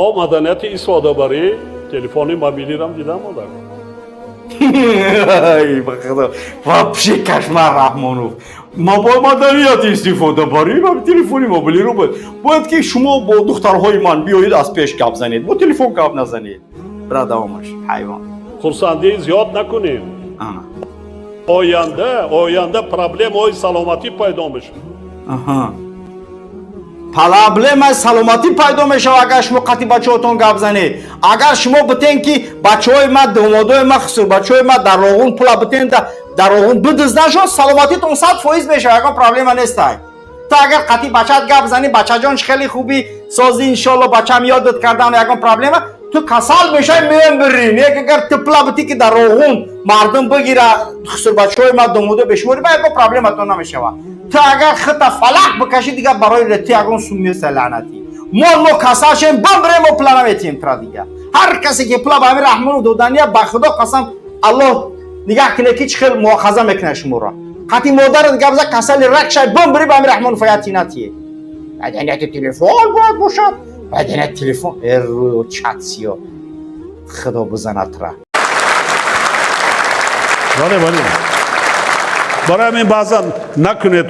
مدنیت استفاده تلفن موبیلی رم دیدم مادر. ای بخدا вообще кошмар رحمانوف ما با مدنیت استفاده باری و تلفن موبیلی رو باید که شما با دخترهای من بیایید از پیش گپ زنید با تلفن گپ نزنید برای دوامش حیوان خورسندی زیاد نکنید. آینده پرابلم های سلامتی پیدا میشه. پرابلم از سلامتی پیدا میشه اگر شما قطعی بچه‌هاتون گپ زنید. اگر شما بتین که بچه‌های ما دامادای ما خصوص بچه‌های ما در راغون پول بتین در راغون بدزدن شو سلامتیتون 100% میشه اگر پرابلم نیست. تا اگر قطعی بچه‌ت گپ زنی بچه جانش خیلی خوبی سازی ان شاء الله بچه‌م یادت کردن اگر پرابلم تو کسال میشه میام برین اگر تپلا بتی که در راغون مردم بگیره خصوص بچه‌های ما دامادا بشوری با اگر پرابلمتون نمیشه. تا اگر خط فلک بکشی دیگه برای رتی اگون سومی لعنتی ما کساشیم بمریم و پلان میتیم ترا دیگه هر کسی که پلا به امیر رحمان و دودانیه به خدا قسم الله نگاه کنه که چه خیلی مؤاخذه میکنه شما را حتی مادر دیگه بزا کسل رکشای بمری به امیر رحمان فیاتیناتیه مدنیت تلفن باید باشد مدنیت تلفن رو چاتسیو خدا بزنه ترا بله برای همین بعضا نکنید